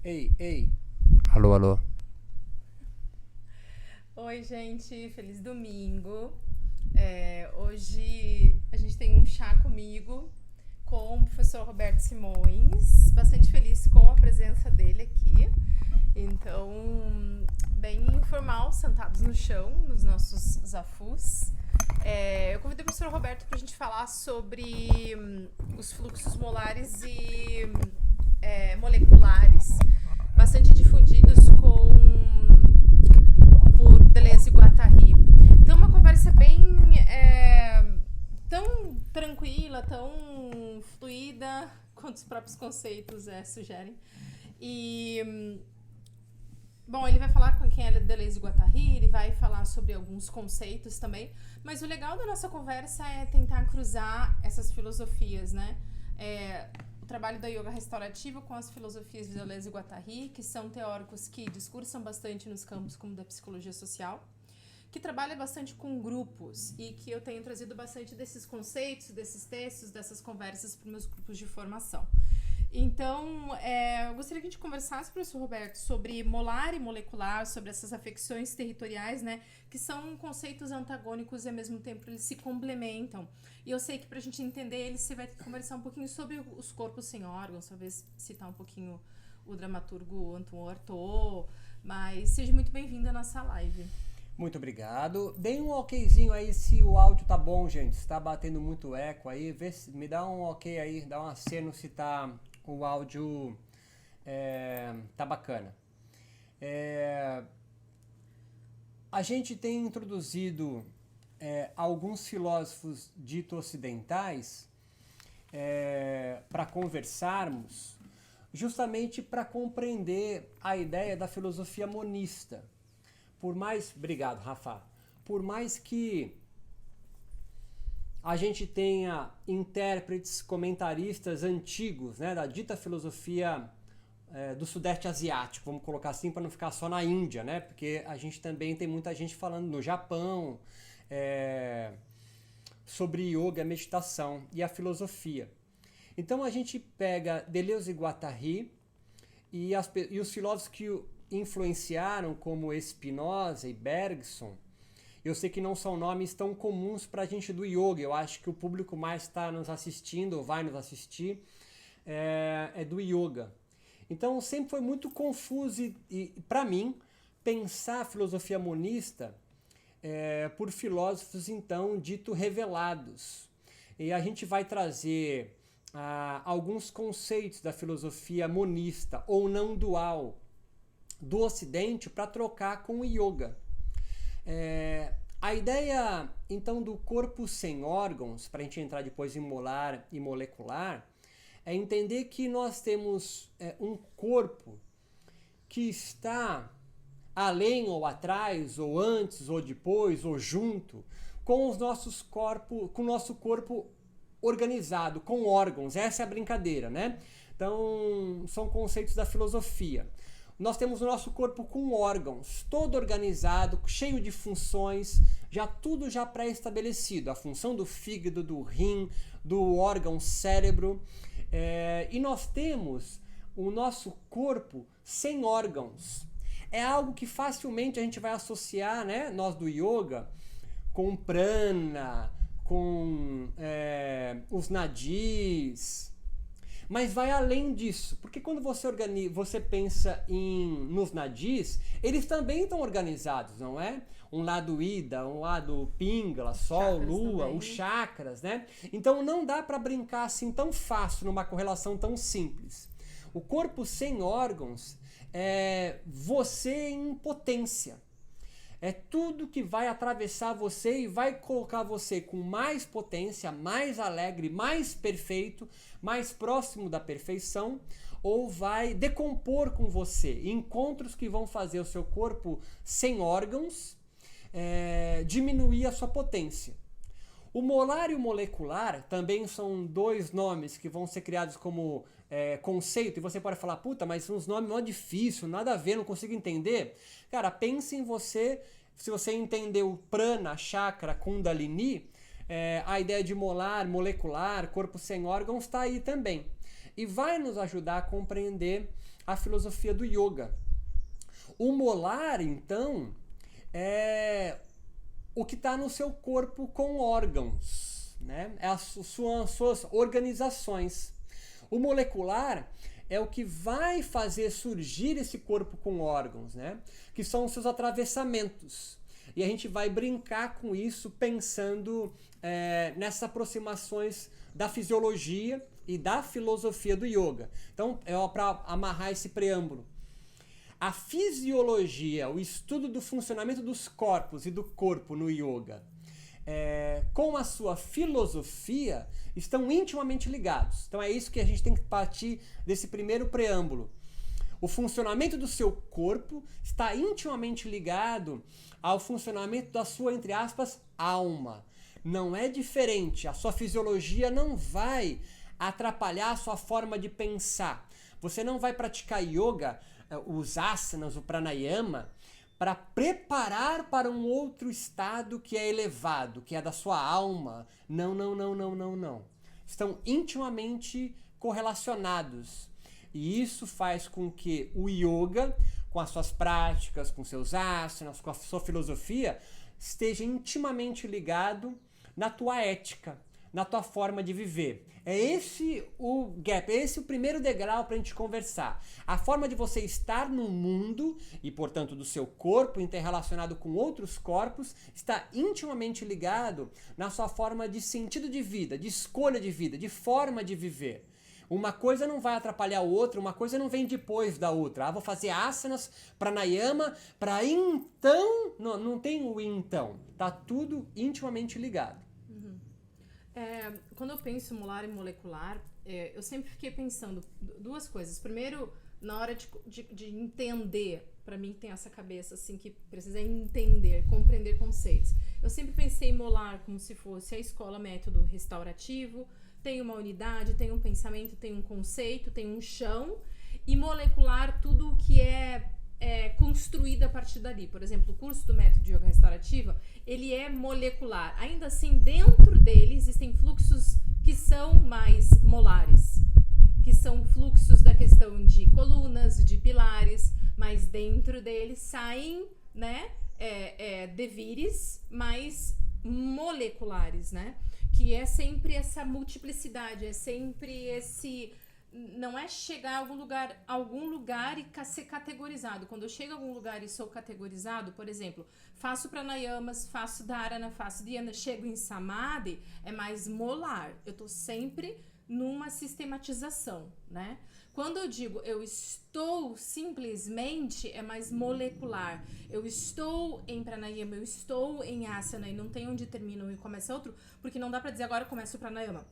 Ei, ei. Alô, alô. Oi, gente, feliz domingo. Hoje a gente tem um chá comigo com o professor Roberto Simões. Bastante feliz com a presença dele aqui. Então, bem informal, sentados no chão, nos nossos zafus. Eu convidei o professor Roberto para a gente falar sobre os fluxos molares e moleculares, bastante difundidos por Deleuze e Guattari. Então, uma conversa bem tão tranquila, tão fluida quanto os próprios conceitos sugerem. E bom, ele vai falar com quem é Deleuze e Guattari, ele vai falar sobre alguns conceitos também, mas o legal da nossa conversa é tentar cruzar essas filosofias, né? O trabalho da yoga restaurativa com as filosofias de Deleuze e Guattari, que são teóricos que discursam bastante nos campos como da psicologia social, que trabalha bastante com grupos e que eu tenho trazido bastante desses conceitos, desses textos, dessas conversas para os meus grupos de formação. Então, eu gostaria que a gente conversasse, professor Roberto, sobre molar e molecular, sobre essas afecções territoriais, né, que são conceitos antagônicos e, ao mesmo tempo, eles se complementam. E eu sei que, para a gente entender eles, você vai ter que conversar um pouquinho sobre os corpos sem órgãos, talvez citar um pouquinho o dramaturgo Anton Artaud, mas seja muito bem-vindo à nossa live. Muito obrigado. Deem um okzinho aí se o áudio tá bom, gente. Se tá batendo muito eco aí, me dá um ok aí, dá um aceno se o áudio tá bacana. A gente tem introduzido alguns filósofos dito ocidentais para conversarmos, justamente para compreender a ideia da filosofia monista. Obrigado, Rafa. Por mais que a gente tenha intérpretes, comentaristas antigos, né, da dita filosofia do Sudeste Asiático, vamos colocar assim para não ficar só na Índia, né? Porque a gente também tem muita gente falando no Japão sobre yoga, meditação e a filosofia. Então a gente pega Deleuze e Guattari e os filósofos que influenciaram, como Spinoza e Bergson. Eu sei que não são nomes tão comuns para a gente do yoga. Eu acho que o público mais está nos assistindo, ou vai nos assistir, é do yoga. Então sempre foi muito confuso e para mim, pensar a filosofia monista por filósofos então dito revelados. E a gente vai trazer alguns conceitos da filosofia monista ou não dual do Ocidente para trocar com o yoga. A ideia, então, do corpo sem órgãos, para a gente entrar depois em molar e molecular, é entender que nós temos um corpo que está além ou atrás, ou antes, ou depois, ou junto, com os nossos corpos, com o nosso corpo organizado, com órgãos. Essa é a brincadeira, né? Então, são conceitos da filosofia. Nós temos o nosso corpo com órgãos, todo organizado, cheio de funções, tudo já pré-estabelecido. A função do fígado, do rim, do órgão cérebro. E nós temos o nosso corpo sem órgãos. É algo que facilmente a gente vai associar, né, nós do yoga, com prana, com os nadis. Mas vai além disso, porque quando você pensa nos nadis, eles também estão organizados, não é? Um lado Ida, um lado Pingala, Sol, Chakras Lua, também. os chakras, né? Então não dá para brincar assim tão fácil numa correlação tão simples. O corpo sem órgãos é você em potência. É tudo que vai atravessar você e vai colocar você com mais potência, mais alegre, mais perfeito, mais próximo da perfeição, ou vai decompor com você. Encontros que vão fazer o seu corpo sem órgãos diminuir a sua potência. O molar e o molecular também são dois nomes que vão ser criados como conceito, e você pode falar, puta, mas são uns nomes mó difícil, nada a ver, não consigo entender. Cara, pense em você, se você entender o prana, chakra, kundalini, a ideia de molar, molecular, corpo sem órgãos está aí também. e vai nos ajudar a compreender a filosofia do yoga. O molar, então, é o que está no seu corpo com órgãos, né? É as suas organizações. O molecular é o que vai fazer surgir esse corpo com órgãos, né? Que são os seus atravessamentos. E a gente vai brincar com isso pensando nessas aproximações da fisiologia e da filosofia do yoga. Então, para amarrar esse preâmbulo, a fisiologia, o estudo do funcionamento dos corpos e do corpo no yoga, com a sua filosofia, estão intimamente ligados. Então é isso que a gente tem que partir desse primeiro preâmbulo. O funcionamento do seu corpo está intimamente ligado ao funcionamento da sua, entre aspas, alma. Não é diferente. A sua fisiologia não vai atrapalhar a sua forma de pensar. Você não vai praticar yoga, os asanas, o pranayama, para preparar para um outro estado que é elevado, que é da sua alma. Não, não, não, não, não, não. Estão intimamente correlacionados. E isso faz com que o yoga, com as suas práticas, com seus asanas, com a sua filosofia, esteja intimamente ligado na tua ética, na tua forma de viver. É esse o gap, é esse o primeiro degrau para a gente conversar. A forma de você estar no mundo e, portanto, do seu corpo interrelacionado com outros corpos está intimamente ligado na sua forma de sentido de vida, de escolha de vida, de forma de viver. Uma coisa não vai atrapalhar a outra, uma coisa não vem depois da outra. Vou fazer asanas, pranayama, para então... Não tem o então. Tá tudo intimamente ligado. Quando eu penso molar e molecular, eu sempre fiquei pensando duas coisas. Primeiro, na hora de entender, para mim tem essa cabeça assim que precisa entender, compreender conceitos. Eu sempre pensei em molar como se fosse a escola método restaurativo, tem uma unidade, tem um pensamento, tem um conceito, tem um chão, e molecular tudo o que é construído a partir dali. Por exemplo, o curso do método de yoga restaurativa, ele é molecular. Ainda assim, dentro dele existem fluxos que são mais molares, que são fluxos da questão de colunas, de pilares, mas dentro dele saem, né, devires mais moleculares, né? Que é sempre essa multiplicidade, é sempre esse... Não é chegar a algum lugar e ser categorizado. Quando eu chego a algum lugar e sou categorizado, por exemplo, faço pranayamas, faço dharana, faço dhyana, chego em samadhi, é mais molar. Eu tô sempre numa sistematização, né? Quando eu digo eu estou simplesmente, é mais molecular. Eu estou em pranayama, eu estou em asana e não tem onde termina um e começa outro, porque não dá pra dizer agora eu começo o pranayama,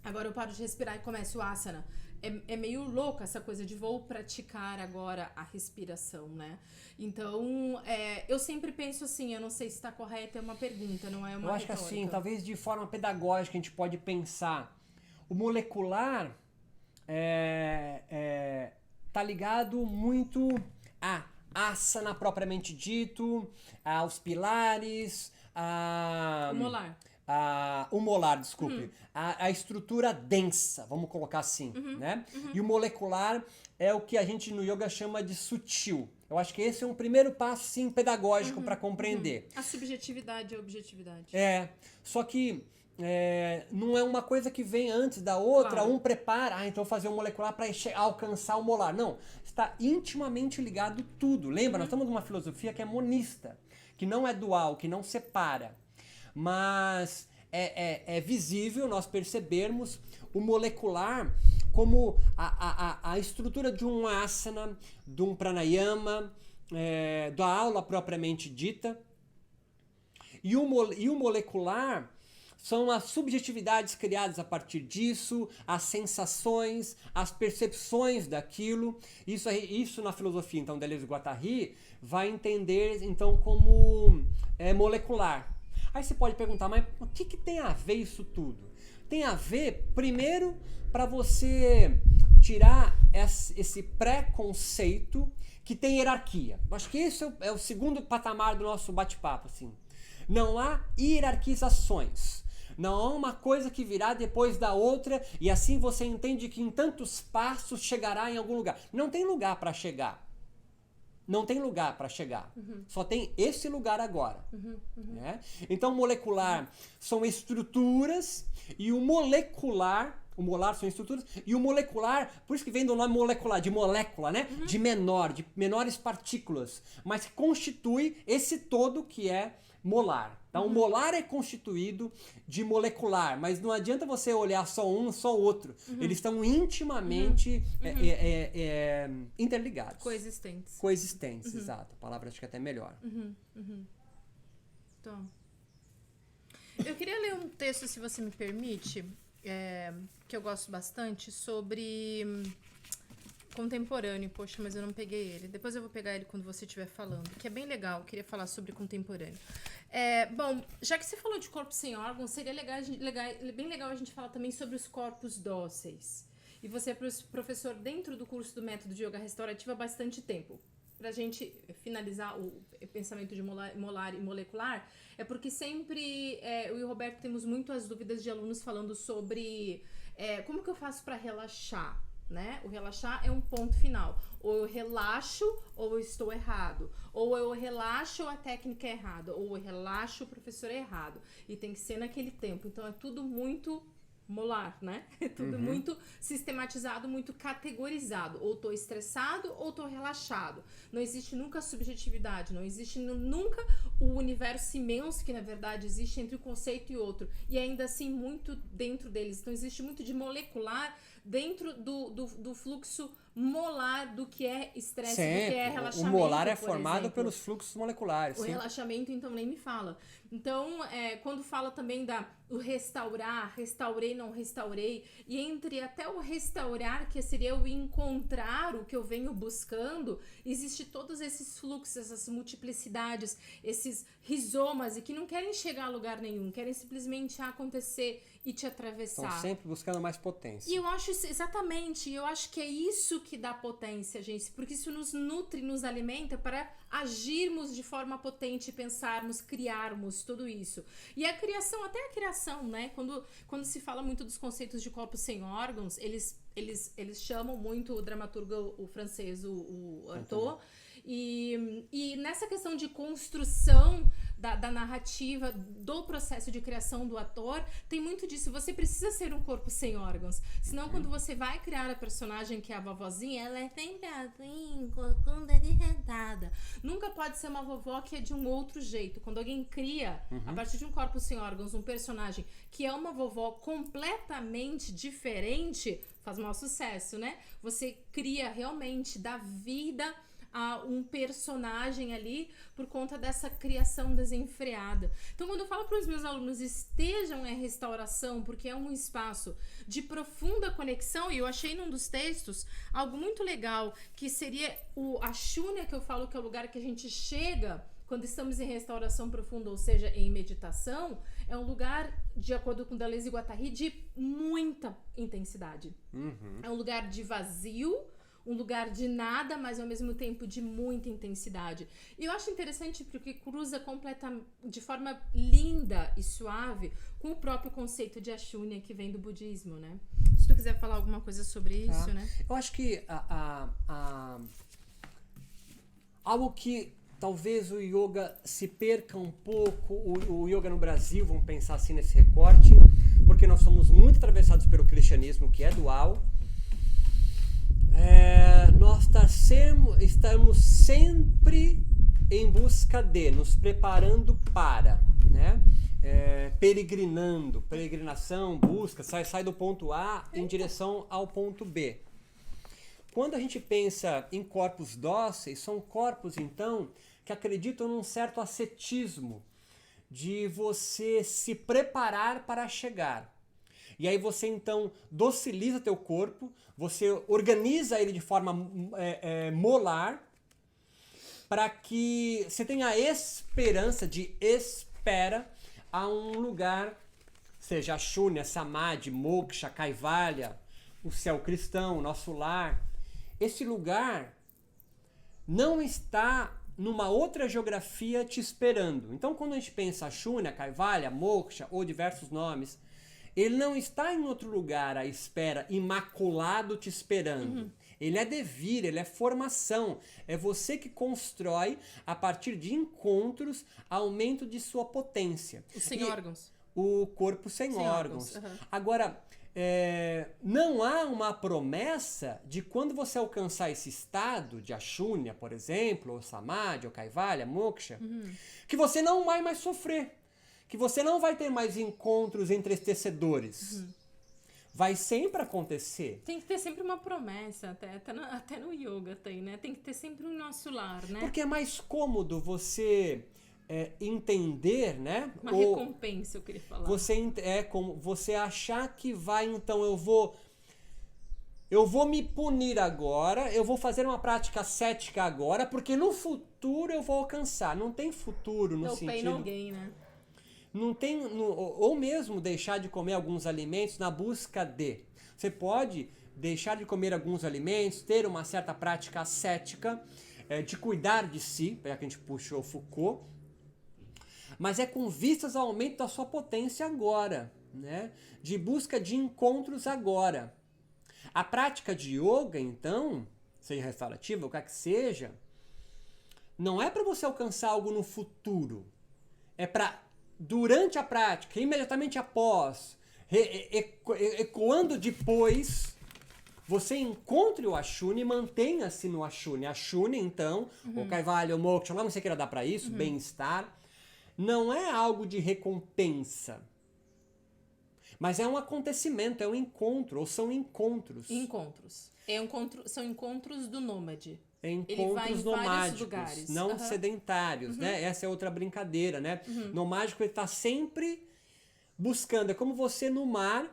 agora eu paro de respirar e começo o asana. É meio louca essa coisa de vou praticar agora a respiração, né? Então, eu sempre penso assim, eu não sei se está correto, é uma pergunta, não é uma Eu acho retórica. que assim, talvez de forma pedagógica a gente pode pensar. O molecular tá ligado muito a asana propriamente dito, aos pilares, O molar. O molar, desculpe, a estrutura densa, vamos colocar assim, né? E o molecular é o que a gente no yoga chama de sutil. Eu acho que esse é um primeiro passo, sim, pedagógico para compreender. A subjetividade e a objetividade. Só que não é uma coisa que vem antes da outra, Claro. Um prepara, então vou fazer um molecular para alcançar o molar. Não, está intimamente ligado tudo. Lembra, nós estamos numa filosofia que é monista, que não é dual, que não separa. Mas é visível nós percebermos o molecular como a estrutura de um asana, de um pranayama, da aula propriamente dita. E o molecular são as subjetividades criadas a partir disso, as sensações, as percepções daquilo. Isso na filosofia, então, Deleuze e Guattari vai entender, então, como molecular. Aí você pode perguntar, mas o que tem a ver isso tudo? Tem a ver, primeiro, para você tirar esse pré-conceito que tem hierarquia. Acho que esse é o segundo patamar do nosso bate-papo, assim. Não há hierarquizações. Não há uma coisa que virá depois da outra e assim você entende que em tantos passos chegará em algum lugar. Não tem lugar para chegar. Não tem lugar para chegar. Só tem esse lugar agora. Né? Então, molecular são estruturas e o molecular... O molar são estruturas e o molecular, por isso que vem do nome molecular, de molécula, né? De menores partículas, mas constitui esse todo que é molar. Então, o molar é constituído de molecular, mas não adianta você olhar só um, só o outro. Eles estão intimamente interligados. Coexistentes, exato. A palavra acho que é até melhor. Então, eu queria ler um texto, se você me permite, que eu gosto bastante, sobre contemporâneo. Poxa, mas eu não peguei ele. Depois eu vou pegar ele quando você estiver falando, que é bem legal. Eu queria falar sobre contemporâneo. Bom, já que você falou de corpos sem órgãos, seria bem legal a gente falar também sobre os corpos dóceis. E você é professor dentro do curso do método de yoga restaurativa há bastante tempo. Pra gente finalizar o pensamento de molar e molecular, é porque sempre eu e o Roberto temos muito as dúvidas de alunos falando sobre como que eu faço para relaxar, né? O relaxar é um ponto final. Ou eu relaxo ou eu estou errado. Ou eu relaxo ou a técnica é errada. Ou eu relaxo o professor é errado. E tem que ser naquele tempo. Então é tudo muito... molar, né? É tudo muito sistematizado, muito categorizado. Ou tô estressado ou tô relaxado. Não existe nunca subjetividade, não existe nunca o universo imenso que na verdade existe entre um conceito e outro. E ainda assim muito dentro deles. Então existe muito de molecular dentro do fluxo molar do que é estresse, do que é relaxamento. O molar é formado pelos fluxos moleculares. O relaxamento, então, nem me fala. Então, quando fala também o restaurar, restaurei, não restaurei, e entre até o restaurar, que seria o encontrar o que eu venho buscando, existe todos esses fluxos, essas multiplicidades, esses rizomas, e que não querem chegar a lugar nenhum, querem simplesmente acontecer e te atravessar. Estão sempre buscando mais potência. E eu acho isso, exatamente, eu acho que é isso que dá potência, gente, porque isso nos nutre, nos alimenta para agirmos de forma potente, pensarmos, criarmos tudo isso. E a criação, até a criação, né? Quando se fala muito dos conceitos de corpos sem órgãos, eles chamam muito o dramaturgo, o francês, o Artaud, e nessa questão de construção da narrativa, do processo de criação do ator, tem muito disso. Você precisa ser um corpo sem órgãos. Senão, quando você vai criar a personagem que é a vovozinha, ela é sempre assim, corcunda de rentada. Nunca pode ser uma vovó que é de um outro jeito. Quando alguém cria, a partir de um corpo sem órgãos, um personagem que é uma vovó completamente diferente, faz maior sucesso, né? Você cria realmente, dá vida a um personagem ali por conta dessa criação desenfreada. Então, quando eu falo para os meus alunos estejam em restauração, porque é um espaço de profunda conexão, e eu achei num dos textos algo muito legal, que seria a Shunya, que eu falo que é o lugar que a gente chega quando estamos em restauração profunda, ou seja, em meditação, é um lugar, de acordo com Deleuze e Guattari, de muita intensidade. É um lugar de vazio, um lugar de nada, mas ao mesmo tempo de muita intensidade. E eu acho interessante porque cruza de forma linda e suave com o próprio conceito de Ashunya que vem do budismo, né? Se tu quiser falar alguma coisa sobre isso, né? Eu acho que algo que talvez o yoga se perca um pouco, o yoga no Brasil, vamos pensar assim nesse recorte, porque nós somos muito atravessados pelo cristianismo, que é dual. Nós estamos sempre em busca de, nos preparando para, né? Peregrinação, busca, sai do ponto A em direção ao ponto B. Quando a gente pensa em corpos dóceis, são corpos, então, que acreditam num certo ascetismo, de você se preparar para chegar. E aí você, então, dociliza teu corpo, você organiza ele de forma molar, para que você tenha a esperança de espera a um lugar, seja Ashunya, Samadhi, Moksha, Kaivalya, o céu cristão, o nosso lar. Esse lugar não está numa outra geografia te esperando. Então, quando a gente pensa Ashunya, Kaivalya, Moksha ou diversos nomes, ele não está em outro lugar à espera, imaculado te esperando. Ele é devir, ele é formação. É você que constrói, a partir de encontros, aumento de sua potência. Os sem órgãos. O corpo sem órgãos. Agora, não há uma promessa de quando você alcançar esse estado de Ashunya, por exemplo, ou Samadhi, ou Kaivalya, Moksha, que você não vai mais sofrer. Que você não vai ter mais encontros entristecedores. Vai sempre acontecer. Tem que ter sempre uma promessa, até no yoga tem, né? Tem que ter sempre um nosso lar, né? Porque é mais cômodo você entender, né? Uma recompensa, eu queria falar. Como você achar que vai, então eu vou me punir agora, eu vou fazer uma prática cética agora, porque no futuro eu vou alcançar. Não tem futuro no sentido... pain, no gain, né? Não tem, ou mesmo deixar de comer alguns alimentos na busca de. Você pode deixar de comer alguns alimentos, ter uma certa prática ascética, de cuidar de si, já que a gente puxou Foucault, mas é com vistas ao aumento da sua potência agora, né? De busca de encontros agora. A prática de yoga, então, seja restaurativa, ou quer que seja, não é para você alcançar algo no futuro, é para durante a prática, imediatamente após, ecoando depois, você encontre o Ashunya e mantenha-se no Ashunya. Ashunya, então, o Kaivalya, o Moksha, lá não sei o que dar para isso, bem-estar, não é algo de recompensa, mas é um acontecimento, é um encontro, ou são encontros. São encontros do nômade. Encontros nomádicos, não sedentários, né? Essa é outra brincadeira, né? Nomádico, ele está sempre buscando. É como você no mar,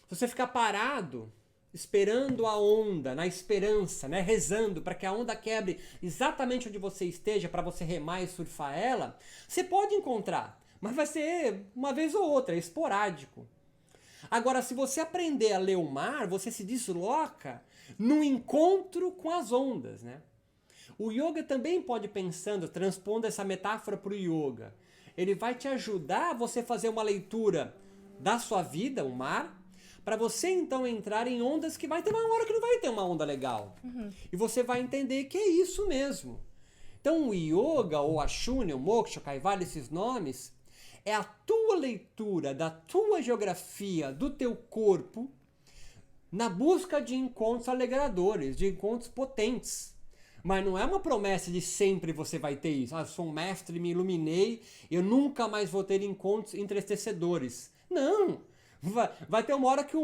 você ficar parado, esperando a onda, na esperança, né? Rezando para que a onda quebre exatamente onde você esteja, para você remar e surfar ela. Você pode encontrar, mas vai ser uma vez ou outra, é esporádico. Agora, se você aprender a ler o mar, você se desloca no encontro com as ondas, né? O yoga também pode pensando, transpondo essa metáfora para o yoga. Ele vai te ajudar a você fazer uma leitura da sua vida, o mar, para você então entrar em ondas que vai ter uma hora que não vai ter uma onda legal. E você vai entender que é isso mesmo. Então o yoga, ou Ashunya, o Moksha, o Kaivalya, esses nomes, é a tua leitura da tua geografia, do teu corpo, na busca de encontros alegradores, de encontros potentes. Mas não é uma promessa de sempre você vai ter isso. Eu sou um mestre, me iluminei, eu nunca mais vou ter encontros entristecedores. Não! Vai ter uma hora que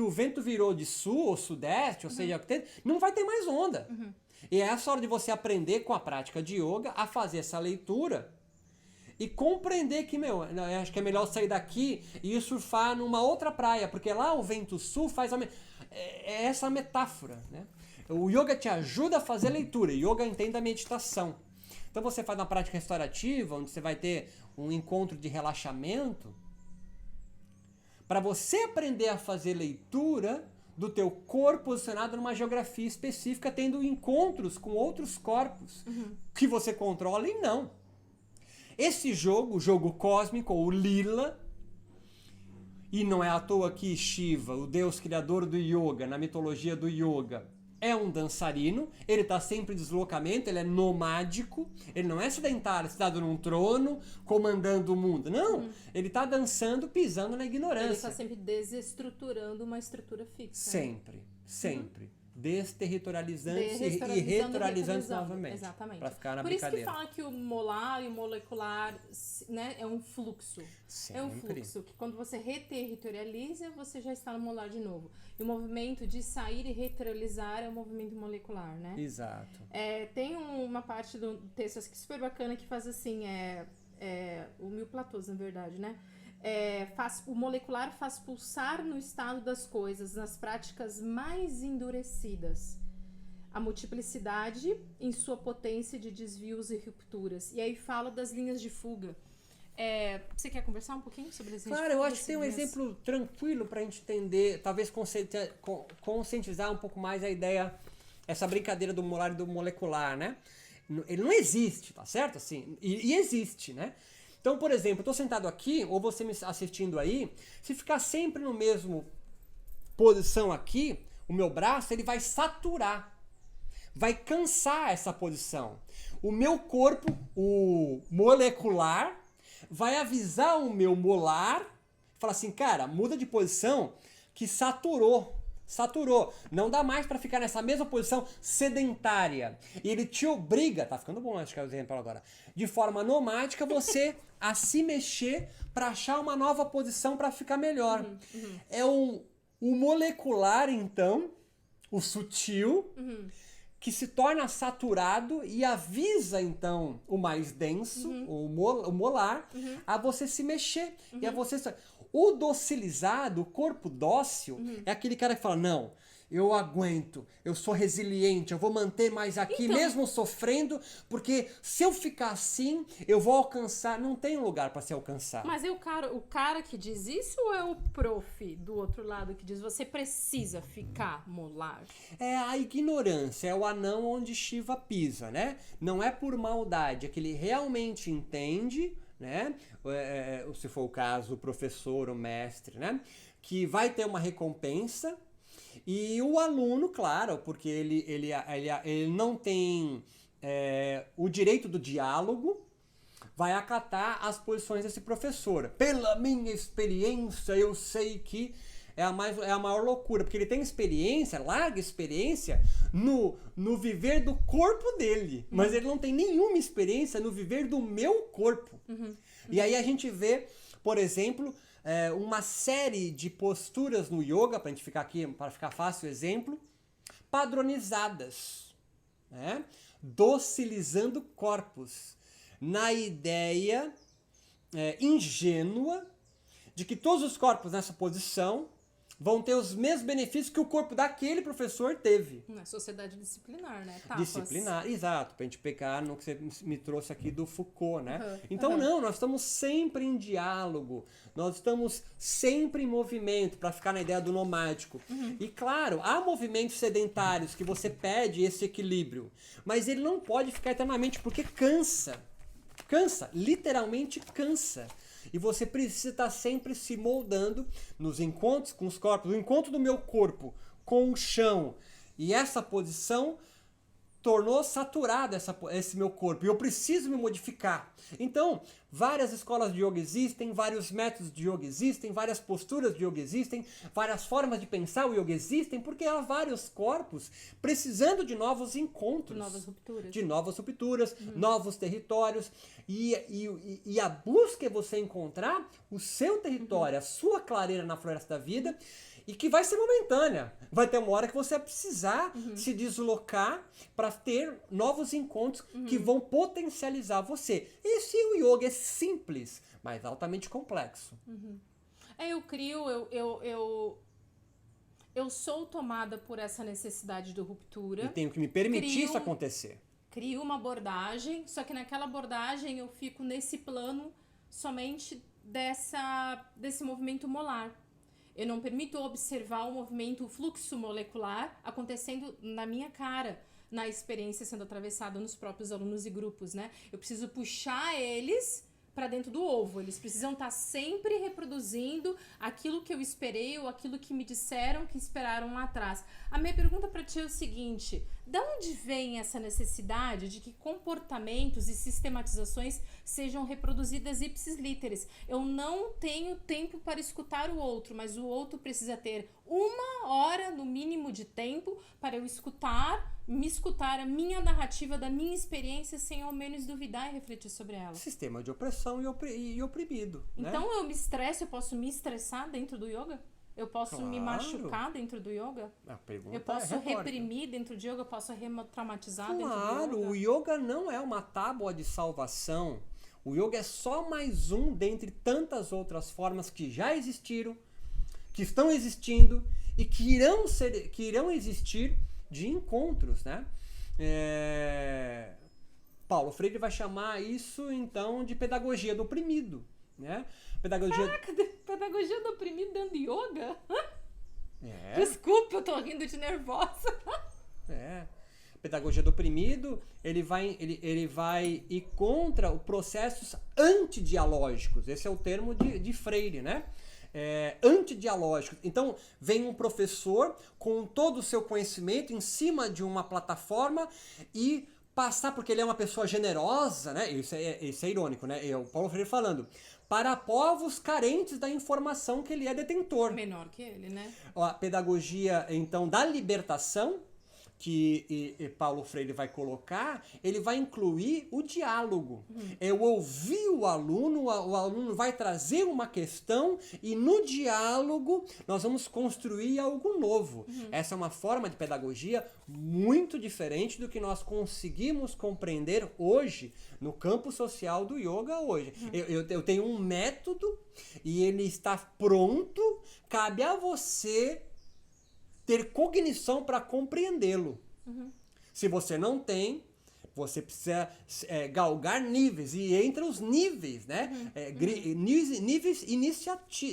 o vento virou de sul ou sudeste, ou seja, não vai ter mais onda. E é essa hora de você aprender com a prática de yoga a fazer essa leitura e compreender que, acho que é melhor sair daqui e ir surfar numa outra praia, porque lá o vento sul faz é essa metáfora, né? O yoga te ajuda a fazer leitura, yoga entende a meditação. Então você faz uma prática restaurativa, onde você vai ter um encontro de relaxamento, para você aprender a fazer leitura do teu corpo posicionado numa geografia específica, tendo encontros com outros corpos que você controla e não. Esse jogo, o jogo cósmico, ou Lila, e não é à toa que Shiva, o deus criador do yoga, na mitologia do yoga, é um dançarino, ele está sempre em deslocamento, ele é nomádico, ele não é sedentário, sentado num trono, comandando o mundo. Não, ele está dançando, pisando na ignorância. Ele está sempre desestruturando uma estrutura fixa. Sempre, sempre. Desterritorializando e retoralizando novamente. Exatamente. Para ficar na Por brincadeira. isso que fala que o molar e o molecular, né, é um fluxo. Sempre. É um fluxo, que quando você reterritorializa, você já está no molar de novo. E o movimento de sair e reterritorializar é o movimento molecular, né? Exato. Tem uma parte do texto aqui super bacana que faz assim, o Mil Platôs, na verdade, né? O molecular faz pulsar no estado das coisas, nas práticas mais endurecidas, a multiplicidade em sua potência de desvios e rupturas. E aí fala das linhas de fuga. Você quer conversar um pouquinho sobre as linhas de fuga? Claro, eu acho que tem um exemplo tranquilo para a gente entender, talvez conscientizar um pouco mais a ideia, essa brincadeira do molar e do molecular, né? Ele não existe, tá certo? Assim, e existe, né? Então, por exemplo, eu tô sentado aqui, ou você me assistindo aí, se ficar sempre no mesmo posição aqui, o meu braço, ele vai saturar. Vai cansar essa posição. O meu corpo, o molecular, vai avisar o meu molar, fala assim, cara, muda de posição que saturou. Não dá mais para ficar nessa mesma posição sedentária. E ele te obriga, tá ficando bom, acho que é o exemplo agora, de forma nomádica você a se mexer para achar uma nova posição para ficar melhor. É o molecular, então, o sutil, que se torna saturado e avisa, então, o mais denso, o molar, a você se mexer. E a você... O docilizado, o corpo dócil, é aquele cara que fala, não, eu aguento, eu sou resiliente, eu vou manter mais aqui, então, mesmo sofrendo, porque se eu ficar assim, eu vou alcançar, não tem lugar para se alcançar. Mas é o cara que diz isso ou é o prof do outro lado que diz, você precisa ficar molar? É a ignorância, é o anão onde Shiva pisa, né? Não é por maldade, é que ele realmente entende, né? Se for o caso, o professor, o mestre, né? Que vai ter uma recompensa e o aluno, claro, porque ele não tem o direito do diálogo, vai acatar as posições desse professor. Pela minha experiência, eu sei que é a maior loucura, porque ele tem experiência, larga experiência no viver do corpo dele, mas ele não tem nenhuma experiência no viver do meu corpo. E aí a gente vê, por exemplo, uma série de posturas no yoga, para a gente ficar aqui, para ficar fácil o exemplo, padronizadas, né? Docilizando corpos, na ideia ingênua de que todos os corpos nessa posição vão ter os mesmos benefícios que o corpo daquele professor teve. Na sociedade disciplinar, né? Disciplinar, exato. Pra gente pegar no que você me trouxe aqui do Foucault, né? Então, não, nós estamos sempre em diálogo, nós estamos sempre em movimento, para ficar na ideia do nomádico. E, claro, há movimentos sedentários que você pede esse equilíbrio, mas ele não pode ficar eternamente, porque cansa. Cansa, literalmente cansa. E você precisa estar sempre se moldando nos encontros com os corpos. O encontro do meu corpo com o chão e essa posição tornou saturado esse meu corpo. E eu preciso me modificar. Então, várias escolas de yoga existem, vários métodos de yoga existem, várias posturas de yoga existem, várias formas de pensar o yoga existem, porque há vários corpos precisando de novos encontros. De novas rupturas, novos territórios. E a busca é você encontrar o seu território, a sua clareira na floresta da vida, e que vai ser momentânea. Vai ter uma hora que você vai precisar se deslocar para ter novos encontros que vão potencializar você. Esse o yoga é simples, mas altamente complexo. Eu sou tomada por essa necessidade de ruptura. E tenho que me permitir isso acontecer. Crio uma abordagem, só que naquela abordagem eu fico nesse plano somente desse movimento molar. Eu não permito observar o movimento, o fluxo molecular acontecendo na minha cara, na experiência sendo atravessada nos próprios alunos e grupos, né? Eu preciso puxar eles para dentro do ovo. Eles precisam estar sempre reproduzindo aquilo que eu esperei ou aquilo que me disseram que esperaram lá atrás. A minha pergunta para ti é o seguinte: de onde vem essa necessidade de que comportamentos e sistematizações sejam reproduzidas ipsis literis? Eu não tenho tempo para escutar o outro, mas o outro precisa ter 1 hora no mínimo de tempo para eu me escutar a minha narrativa da minha experiência sem ao menos duvidar e refletir sobre ela. Sistema de opressão e oprimido. Então, né? Eu me estresso, eu posso me estressar dentro do yoga? Eu posso me machucar dentro do yoga? Eu posso reprimir dentro do yoga? Eu posso retraumatizar dentro do yoga? Claro, o yoga não é uma tábua de salvação. O yoga é só mais um dentre tantas outras formas que já existiram, que estão existindo e que irão existir de encontros, né? Paulo Freire vai chamar isso, então, de pedagogia do oprimido, né? Pedagogia do oprimido dentro do yoga? Desculpa, eu tô rindo de nervosa. pedagogia do oprimido, ele vai ir contra os processos antidialógicos. Esse é o termo de Freire, né? Antidialógicos. Então, vem um professor com todo o seu conhecimento em cima de uma plataforma e passar, porque ele é uma pessoa generosa, né? Isso é irônico, né? É o Paulo Freire falando. Para povos carentes da informação que ele é detentor. Menor que ele, né? A pedagogia, então, da libertação, que Paulo Freire vai colocar, ele vai incluir o diálogo. Eu ouvir o aluno vai trazer uma questão e no diálogo nós vamos construir algo novo. Essa é uma forma de pedagogia muito diferente do que nós conseguimos compreender hoje no campo social do yoga hoje. Eu tenho um método e ele está pronto, cabe a você ter cognição para compreendê-lo. Se você não tem, você precisa galgar níveis. E entre os níveis, né? Níveis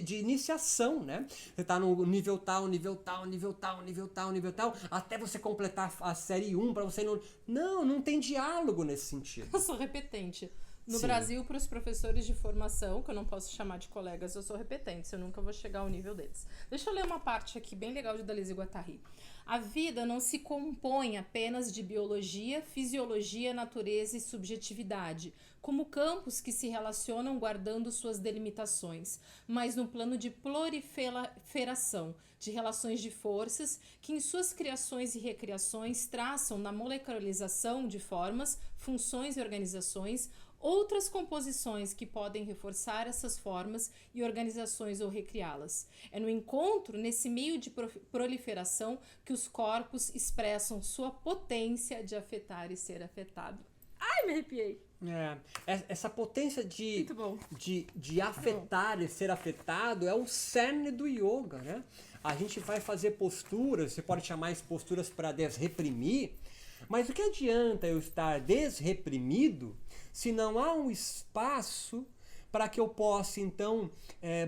de iniciação, né? Você está no nível tal, nível tal, nível tal, nível tal, nível tal, até você completar a série 1 para você não... Não tem diálogo nesse sentido. Eu sou repetente. No Sim. Brasil, para os professores de formação, que eu não posso chamar de colegas, eu sou repetente, eu nunca vou chegar ao nível deles. Deixa eu ler uma parte aqui bem legal de Deleuze e Guattari. A vida não se compõe apenas de biologia, fisiologia, natureza e subjetividade, como campos que se relacionam guardando suas delimitações, mas no plano de proliferação, de relações de forças, que em suas criações e recriações traçam na molecularização de formas, funções e organizações, outras composições que podem reforçar essas formas e organizações ou recriá-las. É no encontro, nesse meio de proliferação, que os corpos expressam sua potência de afetar e ser afetado. Ai, me arrepiei! Essa potência de afetar e ser afetado é o cerne do yoga, né? A gente vai fazer posturas, você pode chamar isso posturas para desreprimir, mas o que adianta eu estar desreprimido se não há um espaço para que eu possa, então,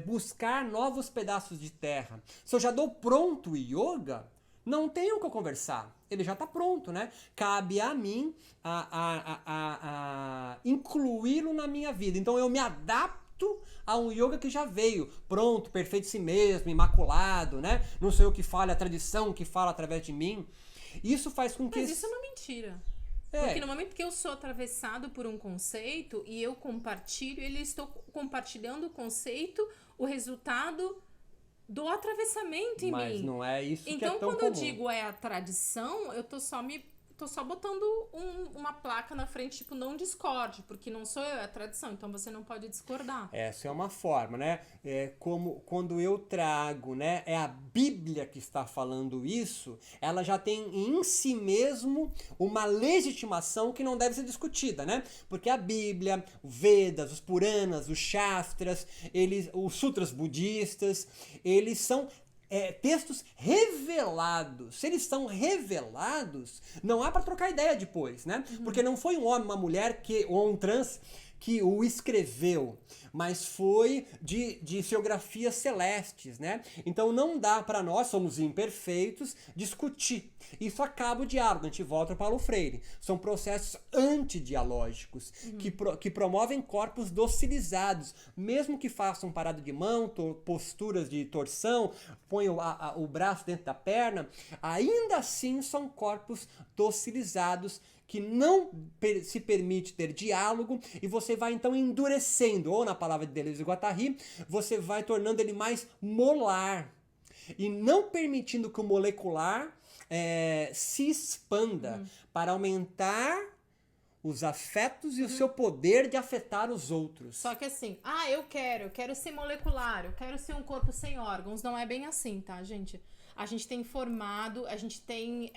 buscar novos pedaços de terra? Se eu já dou pronto o yoga, não tenho o que eu conversar. Ele já está pronto, né? Cabe a mim a incluí-lo na minha vida. Então, eu me adapto a um yoga que já veio pronto, perfeito em si mesmo, imaculado, né? Não sou eu que falo, é a tradição que fala através de mim. Isso faz com que... Mas isso é uma mentira. Porque no momento que eu sou atravessado por um conceito e eu compartilho, estou compartilhando o conceito, o resultado do atravessamento em mim. Mas não é isso que é então, tão quando comum. eu digo a tradição, eu tô só botando uma placa na frente, tipo, não discorde, porque não sou eu, é a tradição, então você não pode discordar. Essa é uma forma, né? Como quando eu trago, né? É a Bíblia que está falando isso, ela já tem em si mesmo uma legitimação que não deve ser discutida, né? Porque a Bíblia, os Vedas, os Puranas, os Shastras, os Sutras budistas, eles são textos revelados. Se eles são revelados, não há para trocar ideia depois, né? Porque não foi um homem, uma mulher ou um trans que o escreveu, mas foi de geografias celestes, né? Então não dá para nós, somos imperfeitos, discutir. Isso acaba o diálogo, a gente volta para Paulo Freire. São processos antidialógicos que promovem corpos docilizados, mesmo que façam parada de mão, posturas de torção, ponham o braço dentro da perna, ainda assim são corpos docilizados que não se permite ter diálogo, e você vai então endurecendo, ou na palavra de Deleuze e Guattari, você vai tornando ele mais molar, e não permitindo que o molecular se expanda para aumentar os afetos e o seu poder de afetar os outros. Só que assim, eu quero ser molecular, eu quero ser um corpo sem órgãos. Não é bem assim, tá, gente? A gente tem formado, a gente tem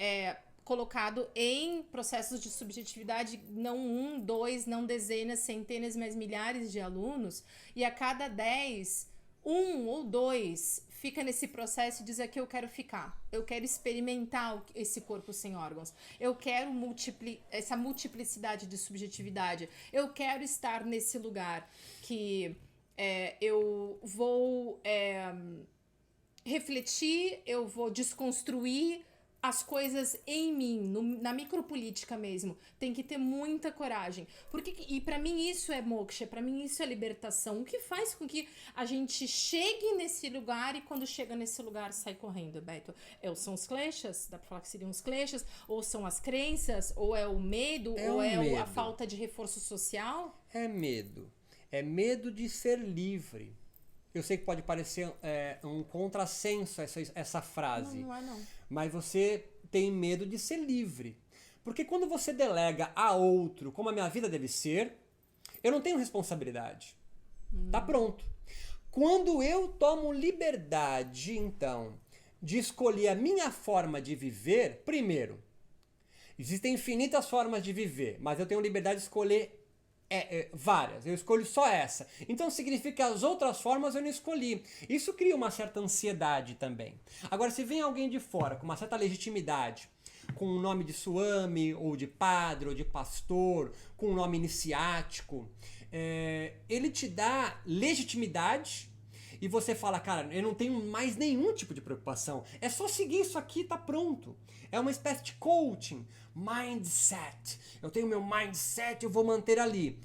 colocado em processos de subjetividade não 1, 2, não dezenas, centenas, mas milhares de alunos, e a cada 10, 1 ou 2 fica nesse processo e diz aqui eu quero ficar, eu quero experimentar esse corpo sem órgãos, eu quero essa multiplicidade de subjetividade, eu quero estar nesse lugar que eu vou refletir, eu vou desconstruir as coisas em mim, na micropolítica mesmo. Tem que ter muita coragem. E pra mim isso é moksha, pra mim isso é libertação. O que faz com que a gente chegue nesse lugar e quando chega nesse lugar sai correndo, Beto? São os kleshas? Dá pra falar que seriam os kleshas? Ou são as crenças? Ou é o medo? Ou é a falta de reforço social? É medo. É medo de ser livre. Eu sei que pode parecer um contrassenso essa frase. Não é não. Mas você tem medo de ser livre. Porque quando você delega a outro como a minha vida deve ser, eu não tenho responsabilidade. Tá pronto. Quando eu tomo liberdade, então, de escolher a minha forma de viver, primeiro, existem infinitas formas de viver, mas eu tenho liberdade de escolher várias, eu escolho só essa. Então significa que as outras formas eu não escolhi. Isso cria uma certa ansiedade também. Agora, se vem alguém de fora com uma certa legitimidade, com o nome de swami, ou de padre, ou de pastor, com um nome iniciático, ele te dá legitimidade e você fala, cara, eu não tenho mais nenhum tipo de preocupação. É só seguir isso aqui, tá pronto. É uma espécie de coaching, mindset. Eu tenho meu mindset, eu vou manter ali.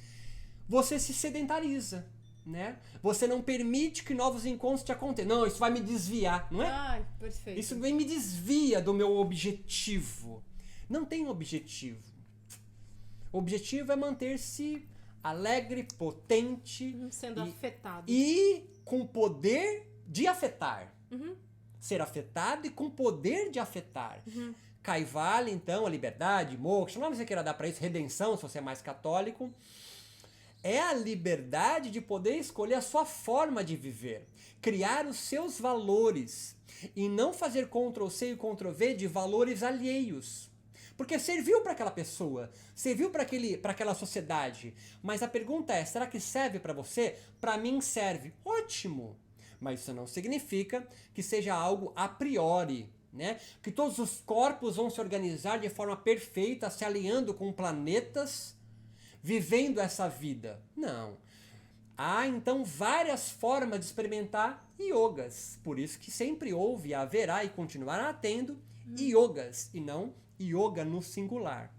Você se sedentariza, né? Você não permite que novos encontros te aconteçam. Não, isso vai me desviar, não é? Ai, perfeito. Isso me desvia do meu objetivo. Não tem objetivo. O objetivo é manter-se alegre, potente. Sendo afetado. E com poder de afetar. Ser afetado e com poder de afetar. Kaivalya, então, a liberdade, moksha, não você queira dar para isso, redenção, se você é mais católico, é a liberdade de poder escolher a sua forma de viver, criar os seus valores e não fazer Ctrl+C e Ctrl+V de valores alheios. Porque serviu para aquela pessoa, serviu para aquela sociedade, mas a pergunta é, será que serve para você? Para mim serve. Ótimo! Mas isso não significa que seja algo a priori, né? Que todos os corpos vão se organizar de forma perfeita, se alinhando com planetas, vivendo essa vida. Não. Há, então, várias formas de experimentar yogas. Por isso que sempre houve, haverá e continuará tendo yogas, e não yoga no singular.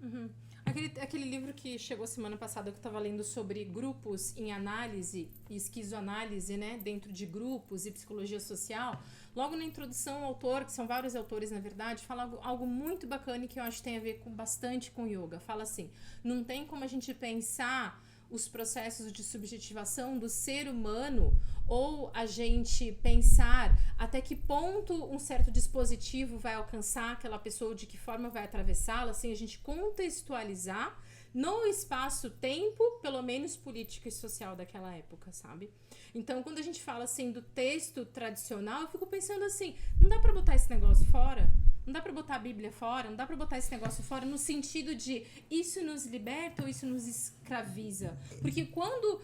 Aquele livro que chegou semana passada que eu estava lendo sobre grupos em análise e esquizoanálise, né, dentro de grupos e psicologia social, logo na introdução o autor, que são vários autores na verdade, fala algo muito bacana e que eu acho que tem a ver bastante com yoga. Fala assim, não tem como a gente pensar os processos de subjetivação do ser humano ou a gente pensar até que ponto um certo dispositivo vai alcançar aquela pessoa, de que forma vai atravessá-la, sem a gente contextualizar no espaço-tempo, pelo menos político e social daquela época, sabe? Então, quando a gente fala assim do texto tradicional, eu fico pensando assim, não dá pra botar esse negócio fora? Não dá pra botar a Bíblia fora? Não dá pra botar esse negócio fora no sentido de isso nos liberta ou isso nos escraviza? Porque quando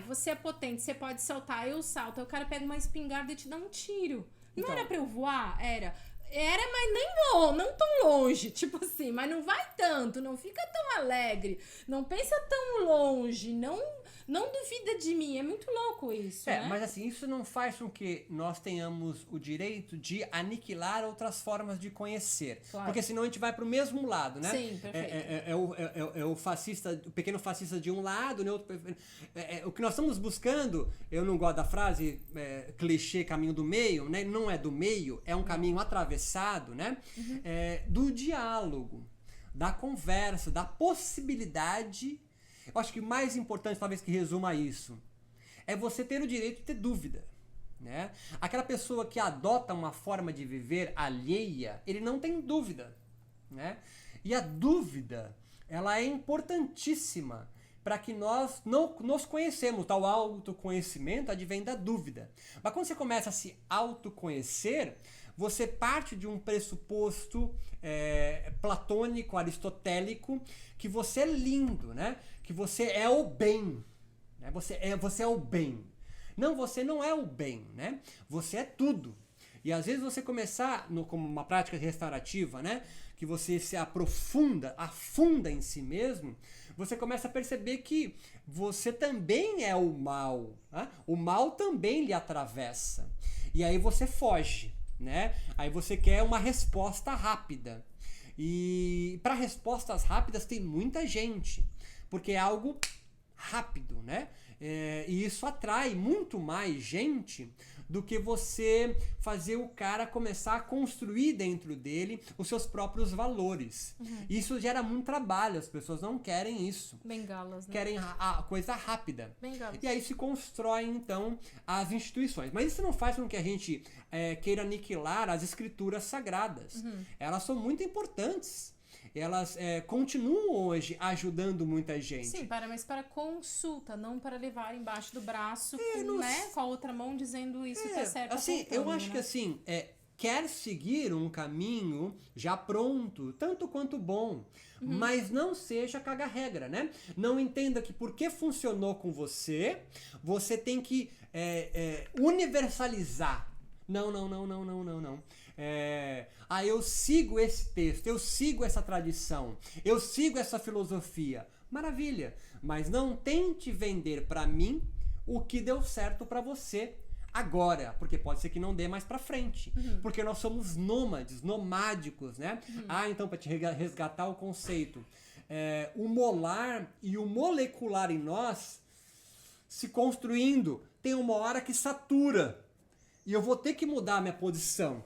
você é potente, você pode saltar, eu salto, aí o cara pega uma espingarda e te dá um tiro. Não Então, era pra eu voar? Era, mas nem não tão longe, tipo assim, mas não vai tanto, não fica tão alegre, não pensa tão longe, não duvida de mim, é muito louco isso, né? Mas assim, isso não faz com que nós tenhamos o direito de aniquilar outras formas de conhecer. Claro. Porque senão a gente vai pro mesmo lado, né? Sim, perfeito. É o fascista, o pequeno fascista de um lado, né? O que nós estamos buscando, eu não gosto da frase clichê caminho do meio, né? Não é do meio, é um caminho atravessado, né? Do diálogo, da conversa, da possibilidade. Eu acho que o mais importante, talvez que resuma isso, é você ter o direito de ter dúvida, né? Aquela pessoa que adota uma forma de viver alheia, ele não tem dúvida, né? E a dúvida, ela é importantíssima para que nós não nos conhecemos. Tal autoconhecimento advém da dúvida. Mas quando você começa a se autoconhecer, você parte de um pressuposto platônico, aristotélico, que você é lindo, né? Que você é o bem, né? Você é o bem. Não, você não é o bem, né? Você é tudo. E às vezes você começar como uma prática restaurativa, né? Que você se afunda em si mesmo, você começa a perceber que você também é o mal, né? O mal também lhe atravessa. E aí você foge. né? Aí você quer uma resposta rápida. E para respostas rápidas tem muita gente, porque é algo rápido, né? E isso atrai muito mais gente do que você fazer o cara começar a construir dentro dele os seus próprios valores. Isso gera muito trabalho, as pessoas não querem isso. Bengalas, né? Querem a coisa rápida. Bengalas. E aí se constroem, então, as instituições. Mas isso não faz com que a gente queira aniquilar as escrituras sagradas. Elas são muito importantes. Elas continuam hoje ajudando muita gente. Sim, mas para consulta, não para levar embaixo do braço com a outra mão dizendo isso que é certo. Assim, eu acho que assim, quer seguir um caminho já pronto, tanto quanto bom, mas não seja caga-regra, né? Não entenda que porque funcionou com você, você tem que universalizar. Não. Eu sigo esse texto, eu sigo essa tradição, eu sigo essa filosofia. Maravilha, mas não tente vender para mim o que deu certo para você agora, porque pode ser que não dê mais para frente, porque nós somos nômades, nomádicos, né? Então para te resgatar o conceito, o molar e o molecular em nós se construindo, tem uma hora que satura. E eu vou ter que mudar a minha posição.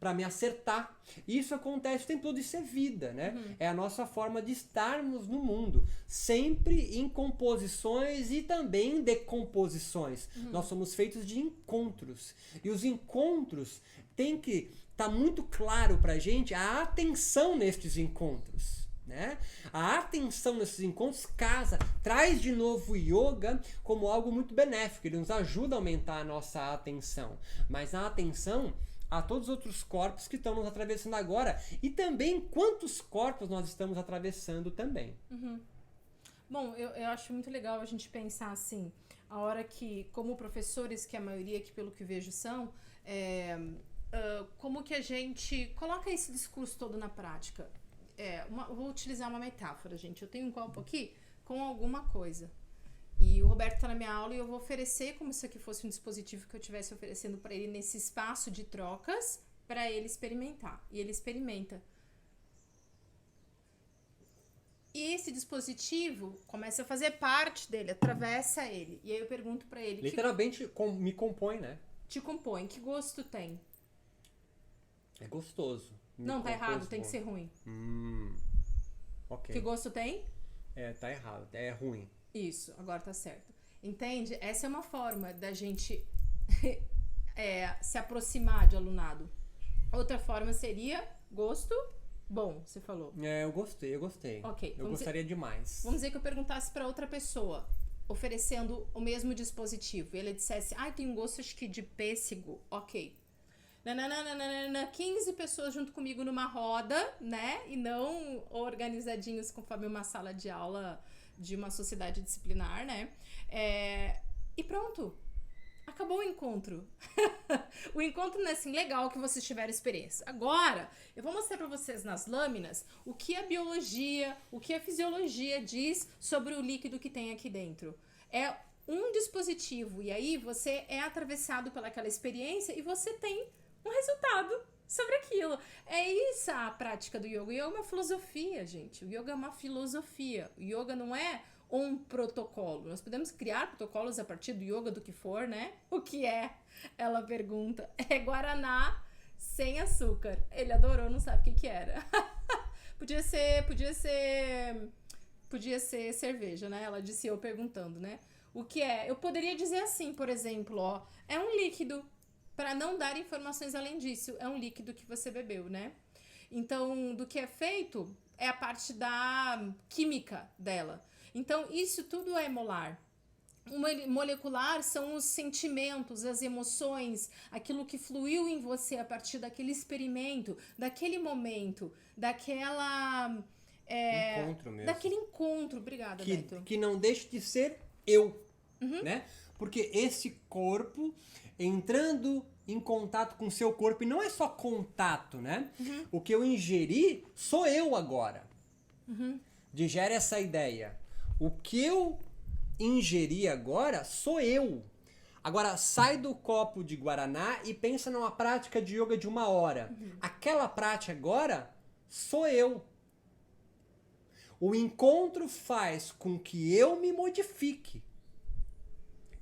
Para me acertar. E isso acontece o tempo todo, isso é vida, né? É a nossa forma de estarmos no mundo. Sempre em composições e também em decomposições. Nós somos feitos de encontros. E os encontros têm que estar muito claro pra gente a atenção nestes encontros. Né? A atenção nesses encontros traz de novo o yoga como algo muito benéfico, ele nos ajuda a aumentar a nossa atenção, mas a atenção a todos os outros corpos que estão nos atravessando agora e também quantos corpos nós estamos atravessando também. Bom, eu acho muito legal a gente pensar assim, a hora que, como professores, que a maioria que pelo que vejo são, como que a gente coloca esse discurso todo na prática. Vou utilizar uma metáfora, gente. Eu tenho um copo aqui com alguma coisa. E o Roberto está na minha aula e eu vou oferecer como se aqui fosse um dispositivo que eu estivesse oferecendo para ele nesse espaço de trocas para ele experimentar. E ele experimenta. E esse dispositivo começa a fazer parte dele, atravessa ele. E aí eu pergunto para ele... Literalmente me compõe, né? Te compõe. Que gosto tem? É gostoso. Não, tá errado, tem que ser ruim. Ok. Que gosto tem? Tá errado, é ruim. Isso, agora tá certo. Entende? Essa é uma forma da gente se aproximar de alunado. Outra forma seria gosto bom, você falou. Eu gostei. Ok. Eu gostaria demais. Vamos dizer que eu perguntasse pra outra pessoa, oferecendo o mesmo dispositivo, e ele dissesse, tem um gosto acho que de pêssego, ok. 15 pessoas junto comigo numa roda, né? E não organizadinhos conforme uma sala de aula de uma sociedade disciplinar, né? E pronto. Acabou o encontro. O encontro não é assim, legal que vocês tiveram experiência. Agora, eu vou mostrar pra vocês nas lâminas o que a biologia, o que a fisiologia diz sobre o líquido que tem aqui dentro. É um dispositivo, e aí você é atravessado pelaquela experiência e você tem um resultado sobre aquilo. É isso a prática do yoga. O yoga é uma filosofia, gente. O yoga é uma filosofia. O yoga não é um protocolo. Nós podemos criar protocolos a partir do yoga, do que for, né? O que é? Ela pergunta. É guaraná sem açúcar. Ele adorou, não sabe o que era. Podia ser cerveja, né? Ela disse eu perguntando, né? O que é? Eu poderia dizer assim, por exemplo, é um líquido. Para não dar informações além disso, é um líquido que você bebeu, né? Então, do que é feito é a parte da química dela. Então, isso tudo é molar. O molecular são os sentimentos, as emoções, aquilo que fluiu em você a partir daquele experimento, daquele momento, daquela... encontro mesmo. Daquele encontro. Obrigada, Beto. Que não deixe de ser eu, né? Porque esse corpo... entrando em contato com o seu corpo, e não é só contato, né? O que eu ingeri sou eu agora. Digere essa ideia. O que eu ingeri agora sou eu. Agora, sai do copo de guaraná e pensa numa prática de yoga de 1 hora. Aquela prática agora sou eu. O encontro faz com que eu me modifique.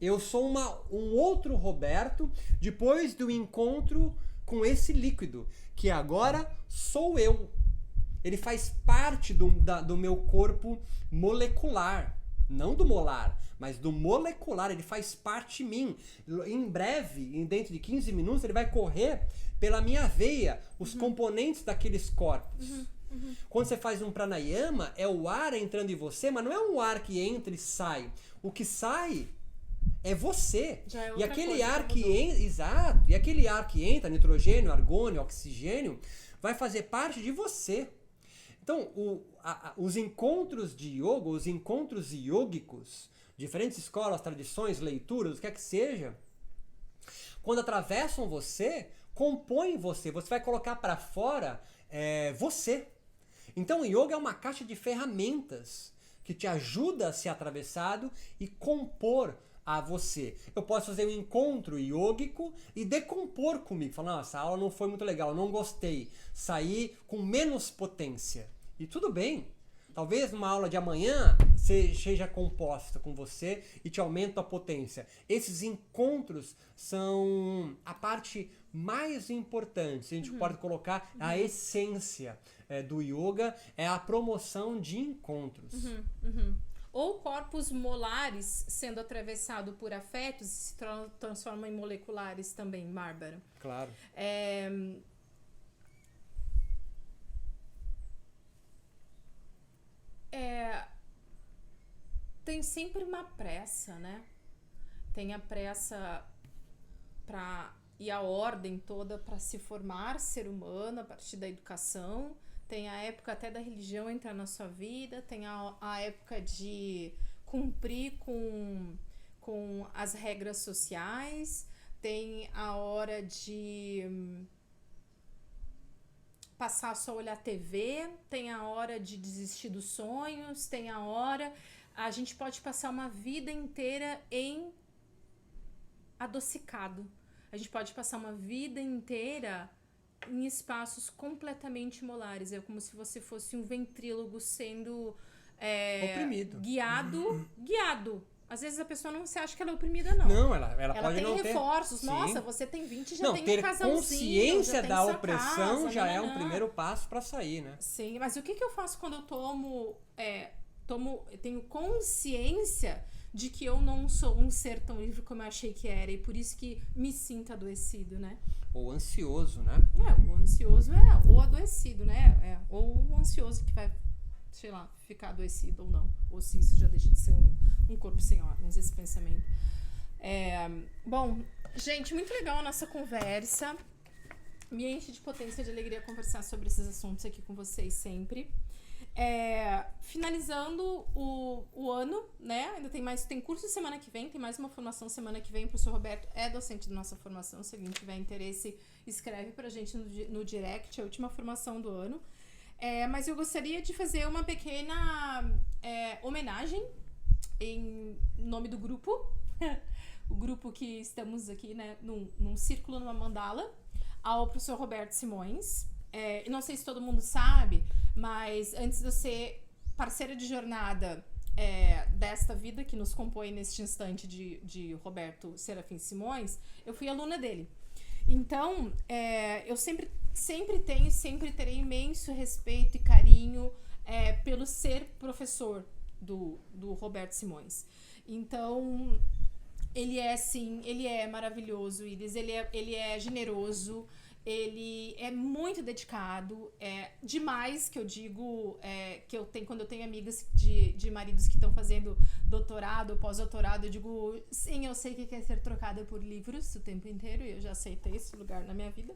Eu sou um outro Roberto depois do encontro com esse líquido, que agora sou eu. Ele faz parte do meu corpo molecular, não do molar, mas do molecular. Ele faz parte de mim. Em breve, dentro de 15 minutos, ele vai correr pela minha veia, os componentes daqueles corpos. Quando você faz um pranayama, é o ar entrando em você, mas não é um ar que entra e sai. O que sai é você. É e aquele coisa, ar que entra, exato, e aquele ar que entra, nitrogênio, argônio, oxigênio, vai fazer parte de você. Então, os encontros de yoga, os encontros yógicos, diferentes escolas, tradições, leituras, o que é que seja, quando atravessam você, compõem você. Você vai colocar para fora você. Então, o yoga é uma caixa de ferramentas que te ajuda a ser atravessado e compor a você. Eu posso fazer um encontro yógico e decompor comigo. Falar, nossa, a aula não foi muito legal, não gostei. Sair com menos potência. E tudo bem. Talvez numa aula de amanhã seja composta com você e te aumenta a potência. Esses encontros são a parte mais importante. A gente pode colocar a essência do yoga, é a promoção de encontros. Ou corpos molares sendo atravessados por afetos se transformam em moleculares também, Bárbara. Claro. Tem sempre uma pressa, né? Tem a pressa e a ordem toda para se formar ser humano a partir da educação. Tem a época até da religião entrar na sua vida. Tem a época de cumprir com as regras sociais. Tem a hora de passar só a olhar TV. Tem a hora de desistir dos sonhos. Tem a hora... A gente pode passar uma vida inteira adocicado. A gente pode passar uma vida inteira em espaços completamente molares. É como se você fosse um ventrílogo sendo oprimido. Guiado. Às vezes a pessoa não se acha que ela é oprimida, não. Não, ela pode não ter. Ela tem reforços. Sim. Nossa, você tem 20, já não, tem ter um casalzinho, consciência já tem da sua opressão casa, já é um primeiro passo para sair, né? Sim, mas o que eu faço quando eu tenho consciência de que eu não sou um ser tão livre como eu achei que era, e por isso que me sinto adoecido, né? Ou ansioso, né? O ansioso ou adoecido, né? Ou o ansioso que vai, sei lá, ficar adoecido ou não. Ou se isso já deixa de ser um corpo sem órgãos, esse pensamento. Bom, gente, muito legal a nossa conversa. Me enche de potência e de alegria conversar sobre esses assuntos aqui com vocês sempre. Finalizando o ano, né? Ainda tem curso semana que vem, tem mais uma formação semana que vem. O professor Roberto é docente da nossa formação. Se alguém tiver interesse, escreve pra gente no direct, a última formação do ano. Mas eu gostaria de fazer uma pequena homenagem em nome do grupo. O grupo que estamos aqui, né? Num círculo, numa mandala, ao professor Roberto Simões. Não sei se todo mundo sabe, mas antes de eu ser parceira de jornada desta vida que nos compõe neste instante de Roberto Serafim Simões, eu fui aluna dele. Então, eu sempre tenho e sempre terei imenso respeito e carinho pelo ser professor do Roberto Simões. Então, ele é maravilhoso, Iris, ele é generoso. Ele é muito dedicado, demais, que eu digo, que eu tenho, quando eu tenho amigas de maridos que estão fazendo doutorado ou pós-doutorado, eu digo, sim, eu sei que quer ser trocada por livros o tempo inteiro, e eu já aceitei esse lugar na minha vida.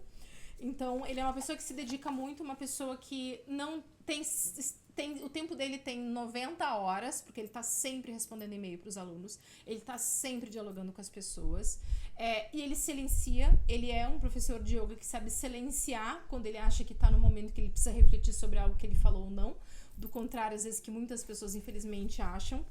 Então, ele é uma pessoa que se dedica muito, uma pessoa que não tem o tempo dele tem 90 horas, porque ele está sempre respondendo e-mail para os alunos, ele está sempre dialogando com as pessoas, e ele silencia. Ele é um professor de yoga que sabe silenciar quando ele acha que está no momento que ele precisa refletir sobre algo que ele falou ou não, do contrário, às vezes, que muitas pessoas infelizmente acham,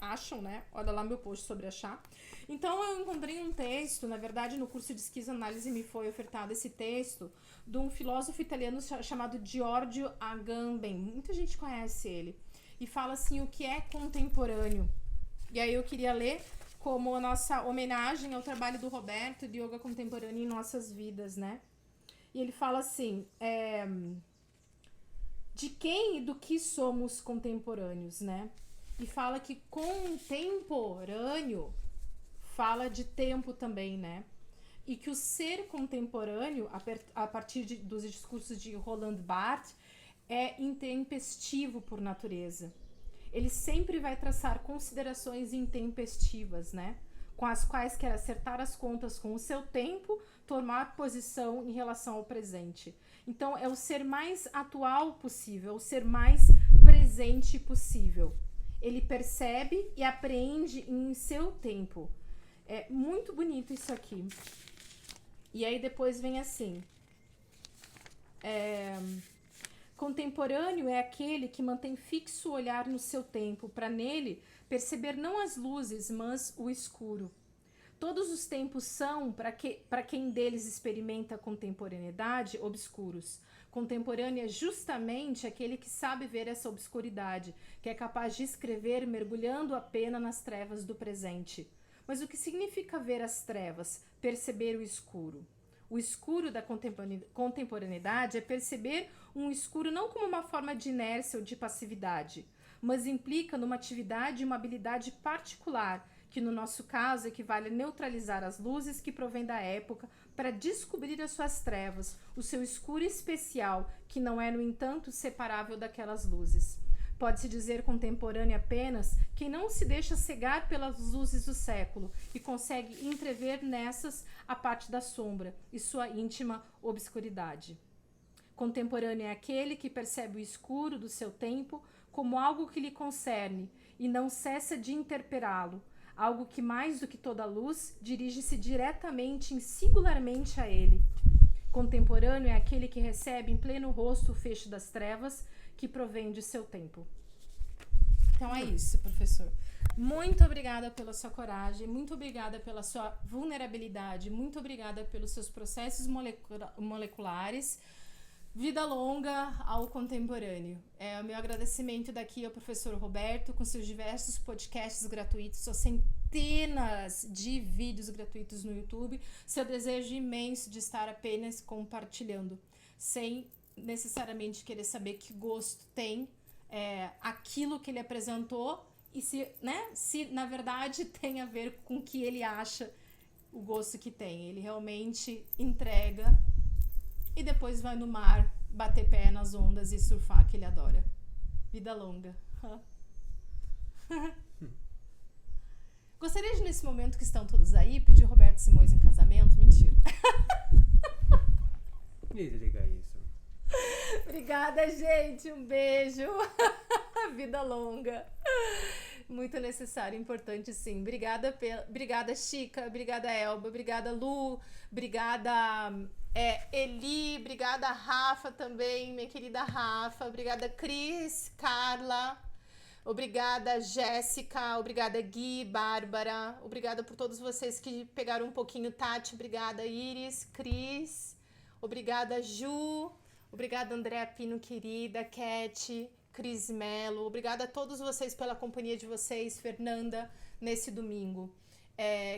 acham, né? Olha lá meu post sobre achar. Então eu encontrei um texto, na verdade no curso de esquizoanálise me foi ofertado esse texto de um filósofo italiano chamado Giorgio Agamben. Muita gente conhece ele. E fala assim, o que é contemporâneo. E aí eu queria ler como a nossa homenagem ao trabalho do Roberto de yoga contemporâneo em nossas vidas, né? E ele fala assim, de quem e do que somos contemporâneos, né? E fala que contemporâneo fala de tempo também, né? E que o ser contemporâneo, a partir dos discursos de Roland Barthes, é intempestivo por natureza. Ele sempre vai traçar considerações intempestivas, né? Com as quais quer acertar as contas com o seu tempo, tomar posição em relação ao presente. Então, é o ser mais atual possível, o ser mais presente possível. Ele percebe e apreende em seu tempo. É muito bonito isso aqui. E aí depois vem assim. Contemporâneo é aquele que mantém fixo o olhar no seu tempo, para nele perceber não as luzes, mas o escuro. Todos os tempos são, para quem deles experimenta a contemporaneidade, obscuros. Contemporâneo é justamente aquele que sabe ver essa obscuridade, que é capaz de escrever mergulhando a pena nas trevas do presente. Mas o que significa ver as trevas? Perceber o escuro. O escuro da contemporaneidade é perceber um escuro não como uma forma de inércia ou de passividade, mas implica numa atividade e uma habilidade particular, que no nosso caso equivale a neutralizar as luzes que provém da época para descobrir as suas trevas, o seu escuro especial, que não é, no entanto, separável daquelas luzes. Pode-se dizer contemporâneo apenas quem não se deixa cegar pelas luzes do século e consegue entrever nessas a parte da sombra e sua íntima obscuridade. Contemporâneo é aquele que percebe o escuro do seu tempo como algo que lhe concerne e não cessa de interpelá-lo, algo que mais do que toda luz dirige-se diretamente e singularmente a ele. Contemporâneo é aquele que recebe em pleno rosto o fecho das trevas que provém de seu tempo. Então é isso, professor. Muito obrigada pela sua coragem, muito obrigada pela sua vulnerabilidade, muito obrigada pelos seus processos moleculares. Vida longa ao contemporâneo. O meu agradecimento daqui ao professor Roberto, com seus diversos podcasts gratuitos, suas centenas de vídeos gratuitos no YouTube, seu desejo imenso de estar apenas compartilhando, sem necessariamente querer saber que gosto tem aquilo que ele apresentou e se na verdade tem a ver com o que ele acha o gosto que tem. Ele realmente entrega e depois vai no mar bater pé nas ondas e surfar, que ele adora. Vida longa. Gostaria de, nesse momento que estão todos aí, pedir Roberto Simões em casamento. Mentira. Desliga isso. Obrigada, gente. Um beijo. Vida longa. Muito necessário, importante, sim. Obrigada, Chica. Obrigada, Elba. Obrigada, Lu. Obrigada, Eli. Obrigada, Rafa também, minha querida Rafa. Obrigada, Cris, Carla. Obrigada, Jéssica. Obrigada, Gui, Bárbara. Obrigada por todos vocês que pegaram um pouquinho. Tati, obrigada, Iris, Cris. Obrigada, Ju. Obrigada, Andréa Pino, querida, Cat, Cris Melo. Obrigada a todos vocês pela companhia de vocês, Fernanda, nesse domingo.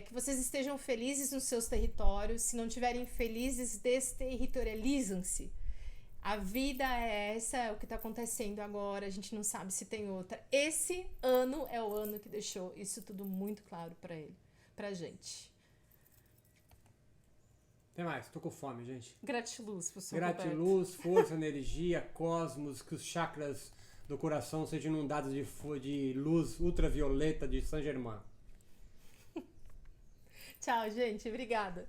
Que vocês estejam felizes nos seus territórios. Se não estiverem felizes, desterritorializam-se. A vida é essa, é o que está acontecendo agora. A gente não sabe se tem outra. Esse ano é o ano que deixou isso tudo muito claro pra gente. Até mais, tô com fome, gente. Gratiluz, professor Gratiluz, força, energia, cosmos, que os chakras do coração sejam inundados de luz ultravioleta de Saint Germain. Tchau, gente. Obrigada.